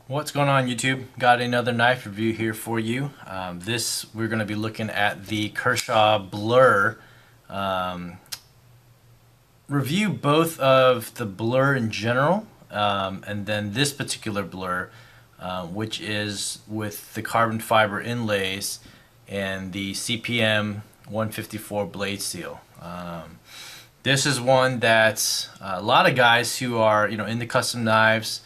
What's going on, YouTube? Got another knife review here for you. We're going to be looking at the Kershaw Blur. Um, Review both of the Blur in general, and then this particular Blur, which is with the carbon fiber inlays and the CPM 154 blade steel. This is one that a lot of guys who are into custom knives,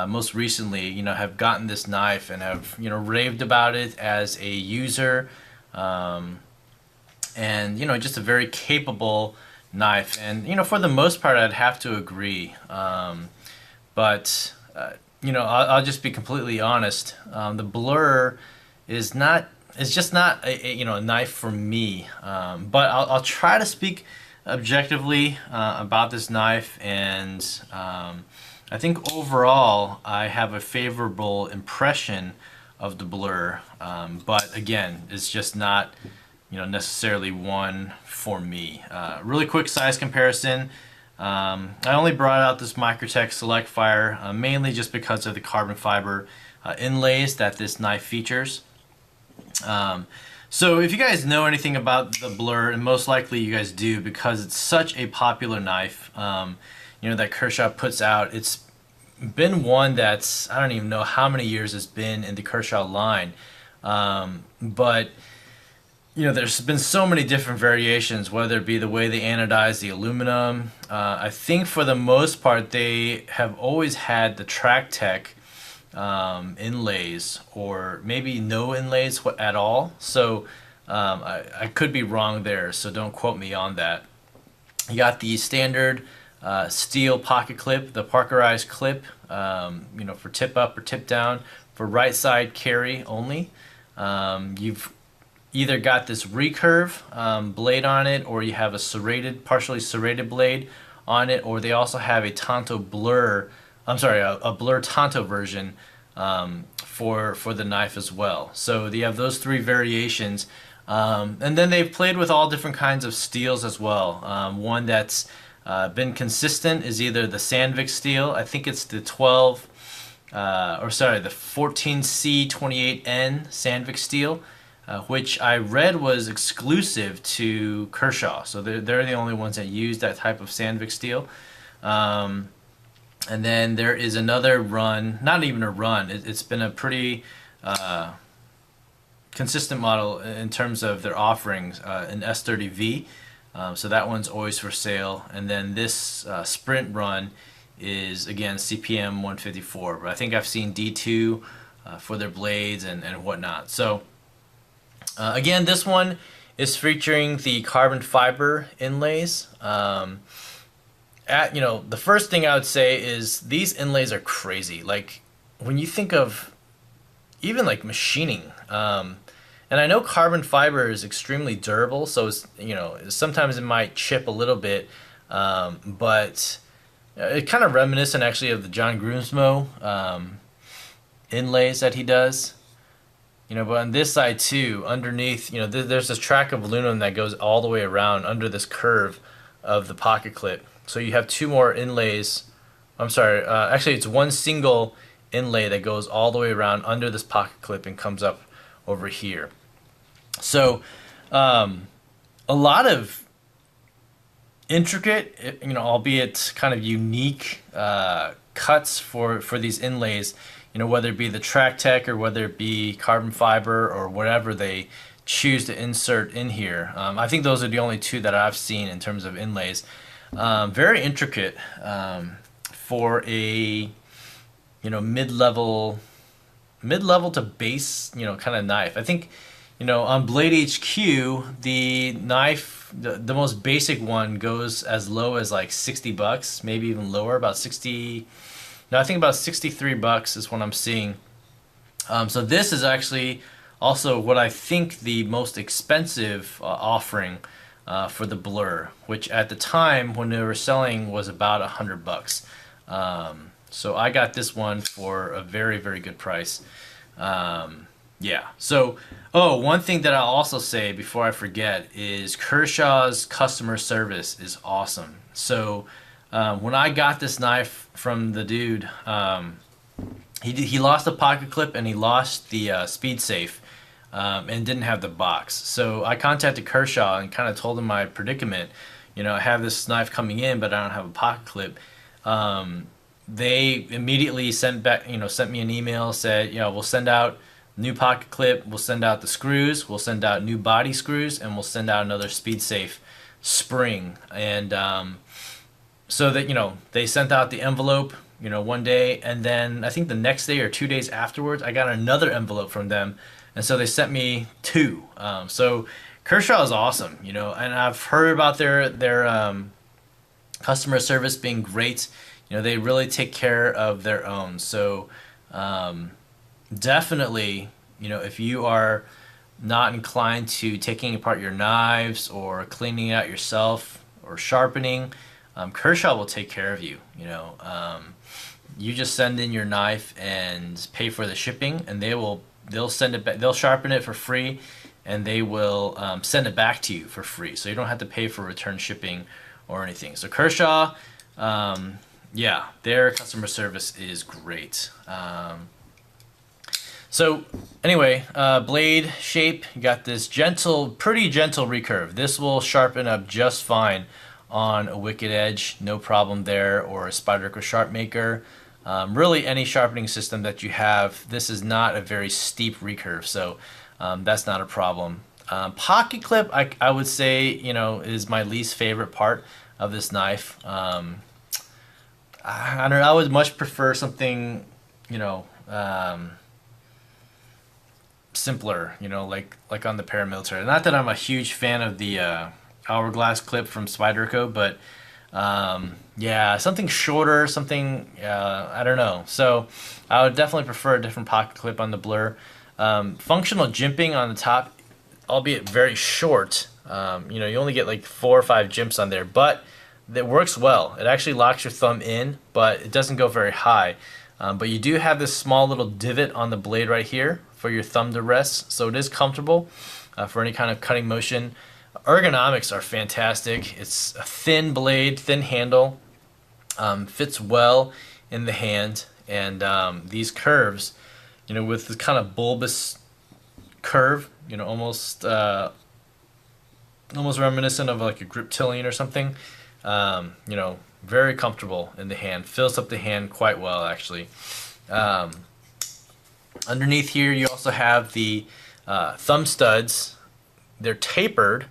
most recently, have gotten this knife and have raved about it as a user, and just a very capable knife. And for the most part, I'd have to agree. But I'll just be completely honest. The Blur is not. It's just not a knife for me. But I'll try to speak objectively about this knife, and I think overall I have a favorable impression of the Blur, but again, it's just not necessarily one for me. Really quick size comparison. I only brought out this Microtech Select Fire mainly just because of the carbon fiber inlays that this knife features. So if you guys know anything about the Blur, and most likely you guys do because it's such a popular knife, that Kershaw puts out, it's been one that's, I don't even know how many years it's been in the Kershaw line, but there's been so many different variations, whether it be the way they anodize the aluminum. I think for the most part they have always had the Track Tech inlays, or maybe no inlays at all. So I could be wrong there, so don't quote me on that. You got the standard steel pocket clip, the Parkerized clip, for tip up or tip down, for right side carry only. You've either got this recurve blade on it, or you have a serrated, partially serrated blade on it, or they also have a Tanto Blur, a Blur Tanto version for the knife as well. So you have those three variations, and then they've played with all different kinds of steels as well. One that's been consistent is either the Sandvik steel. I think it's the the 14C28N Sandvik steel, which I read was exclusive to Kershaw. So they're the only ones that use that type of Sandvik steel. And then there is another run, not even a run, it's been a pretty consistent model in terms of their offerings, an S30V. So that one's always for sale. And then this Sprint run is, again, CPM 154. But I think I've seen D2 for their blades and whatnot. So again, this one is featuring the carbon fiber inlays. The first thing I would say is these inlays are crazy. Like, when you think of even like machining, and I know carbon fiber is extremely durable, so it's, sometimes it might chip a little bit, but it kind of reminiscent actually of the John Groomsmo inlays that he does. But on this side too, underneath, there's this track of aluminum that goes all the way around under this curve of the pocket clip. So you have two more inlays. I'm sorry, actually it's one single inlay that goes all the way around under this pocket clip and comes up over here. So a lot of intricate, albeit kind of unique cuts for these inlays, whether it be the Track Tech or whether it be carbon fiber or whatever they choose to insert in here. I think those are the only two that I've seen in terms of inlays. Very intricate for a mid-level to base kind of knife. I think on Blade HQ the knife, the most basic one, goes as low as like $60, maybe even lower, about 60. No, I think about $63 is what I'm seeing. So this is actually also what I think the most expensive offering for the Blur, which at the time when they were selling was about $100. So I got this one for a very, very good price. Yeah. So, one thing that I'll also say before I forget is Kershaw's customer service is awesome. So when I got this knife from the dude, he lost the pocket clip and he lost the speed safe, and didn't have the box. So I contacted Kershaw and kind of told him my predicament. I have this knife coming in, but I don't have a pocket clip. They immediately sent me an email, said, we'll send out new pocket clip, we'll send out the screws, we'll send out new body screws, and we'll send out another speed safe spring. And so that, they sent out the envelope, one day, and then I think the next day or 2 days afterwards, I got another envelope from them, and so they sent me two. So Kershaw is awesome, and I've heard about their customer service being great. They really take care of their own. So definitely, if you are not inclined to taking apart your knives or cleaning it out yourself or sharpening, Kershaw will take care of you. You just send in your knife and pay for the shipping, and they'll send it back. They'll sharpen it for free, and they will send it back to you for free. So you don't have to pay for return shipping or anything. So Kershaw, yeah, their customer service is great. So anyway, blade shape, you got this pretty gentle recurve. This will sharpen up just fine on a Wicked Edge, no problem there, or a Spyderco Sharp Maker. Really any sharpening system that you have, this is not a very steep recurve, so that's not a problem. Pocket clip, I would say, is my least favorite part of this knife. I don't know, I would much prefer something, simpler, like on the paramilitary. Not that I'm a huge fan of the hourglass clip from Spyderco, but yeah, something shorter, something, I don't know. So I would definitely prefer a different pocket clip on the Blur. Functional jimping on the top, albeit very short. You only get like 4 or 5 jimps on there, but it works well. It actually locks your thumb in, but it doesn't go very high. But you do have this small little divot on the blade right here for your thumb to rest, so it is comfortable for any kind of cutting motion. Ergonomics are fantastic. It's a thin blade, thin handle, fits well in the hand, and these curves, with this kind of bulbous curve, almost reminiscent of like a griptilian or something. Very comfortable in the hand. Fills up the hand quite well, actually. Underneath here, you also have the thumb studs. They're tapered,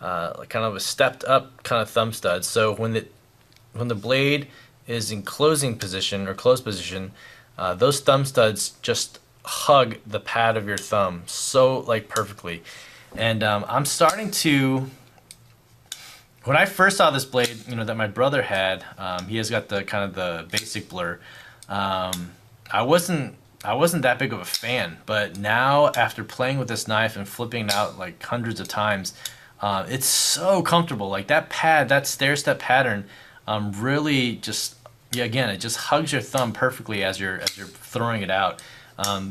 like kind of a stepped up kind of thumb studs. So when the blade is in closing position or closed position, those thumb studs just hug the pad of your thumb so perfectly. And I'm starting to. When I first saw this blade, that my brother had, he has got the kind of the basic Blur. I wasn't that big of a fan, but now after playing with this knife and flipping it out like hundreds of times, it's so comfortable. Like that pad, that stair step pattern, really just, yeah, again, it just hugs your thumb perfectly as you're throwing it out.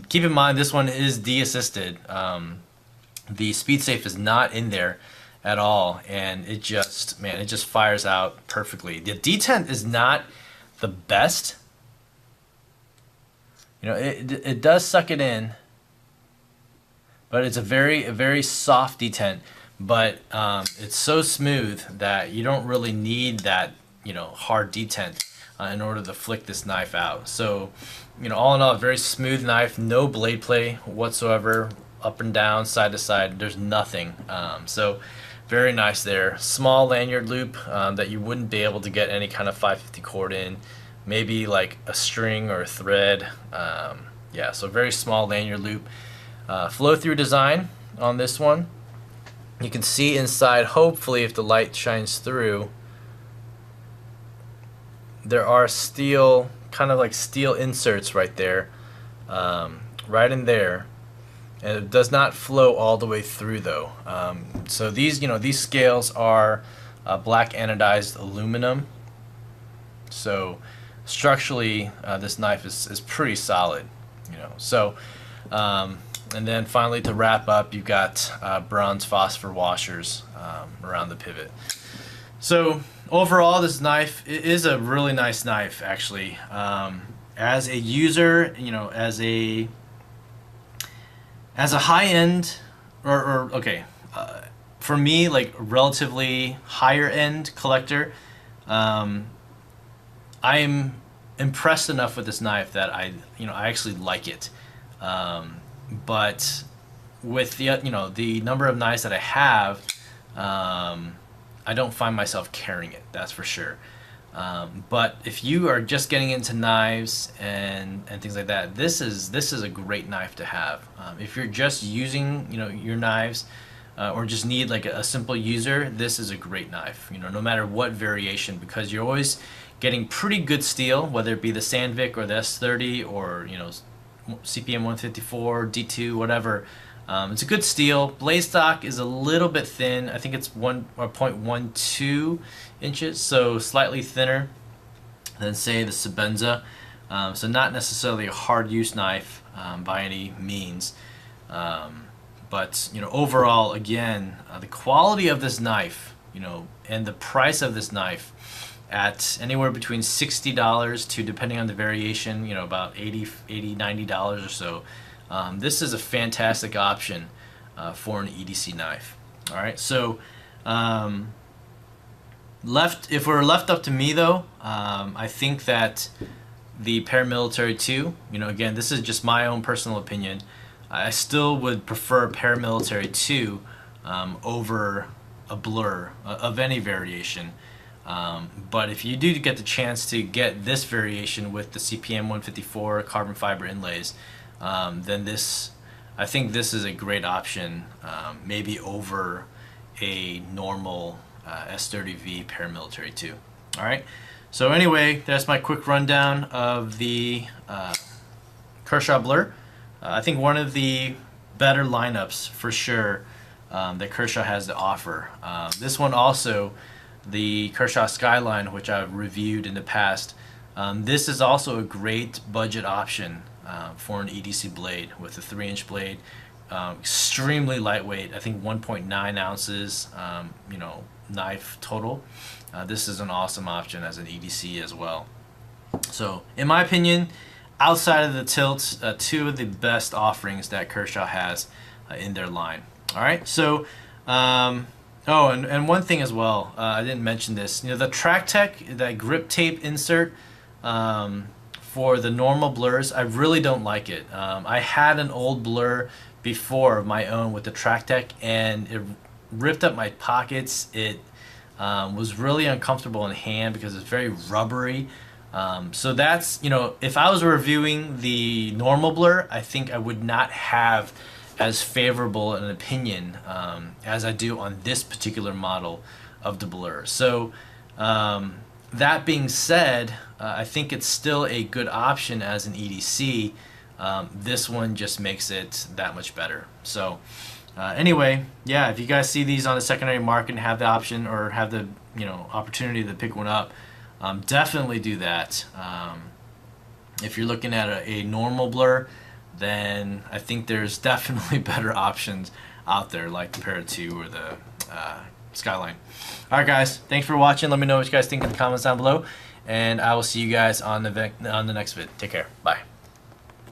Keep in mind this one is de-assisted. The speed safe is not in there at all, and it just fires out perfectly. The detent is not the best. It does suck it in, but it's a very soft detent. But it's so smooth that you don't really need that hard detent in order to flick this knife out. So all in all, a very smooth knife, no blade play whatsoever, up and down, side to side. There's nothing. So very nice there. Small lanyard loop that you wouldn't be able to get any kind of 550 cord in. Maybe like a string or a thread. Yeah, so very small lanyard loop. Flow through design on this one. You can see inside, hopefully if the light shines through, there are steel, kind of like steel inserts right there, right in there. And it does not flow all the way through though. So these scales are black anodized aluminum. So structurally, this knife is pretty solid, So, and then finally to wrap up, you've got bronze phosphor washers around the pivot. So overall, this knife is a really nice knife, actually. as a user, as a high end, okay, for me, like relatively higher end collector, I am impressed enough with this knife that I actually like it. But with the number of knives that I have, I don't find myself carrying it. That's for sure. But if you are just getting into knives and things like that, this is a great knife to have. If you're just using your knives, or just need like a simple user, this is a great knife. No matter what variation, because you're always getting pretty good steel, whether it be the Sandvik or the S30 or CPM 154, D2, whatever. It's a good steel. Blade stock is a little bit thin. I think it's 1.12 inches, so slightly thinner than say the Sebenza. So not necessarily a hard use knife by any means. But overall, again, the quality of this knife, and the price of this knife, at anywhere between $60 to, depending on the variation, about $80, $90 or so. This is a fantastic option for an EDC knife. All right, so if we're left up to me though, I think that the Paramilitary 2, again, this is just my own personal opinion. I still would prefer Paramilitary 2 over a Blur of any variation. But if you do get the chance to get this variation with the CPM 154 carbon fiber inlays, then I think this is a great option, maybe over a normal S30V Paramilitary 2. All right. So anyway, that's my quick rundown of the Kershaw Blur. I think one of the better lineups for sure that Kershaw has to offer. This one also, the Kershaw Skyline, which I've reviewed in the past, this is also a great budget option for an EDC blade with a 3-inch blade, extremely lightweight. I think 1.9 ounces, knife total. This is an awesome option as an EDC as well. So, in my opinion, outside of the tilts, two of the best offerings that Kershaw has in their line. All right, so. Oh, and one thing as well, I didn't mention this. The TrackTech, that grip tape insert for the normal blurs, I really don't like it. I had an old blur before of my own with the TrackTech, and it ripped up my pockets. It was really uncomfortable in hand because it's very rubbery. So that's, if I was reviewing the normal blur, I think I would not have as favorable an opinion as I do on this particular model of the Blur. So that being said, I think it's still a good option as an EDC. This one just makes it that much better. So anyway, yeah, if you guys see these on the secondary market and have the option or have the opportunity to pick one up, definitely do that. If you're looking at a normal Blur, then I think there's definitely better options out there, like the Para 2 or the Skyline. Alright guys, thanks for watching. Let me know what you guys think in the comments down below, and I will see you guys on the next vid. Take care. Bye.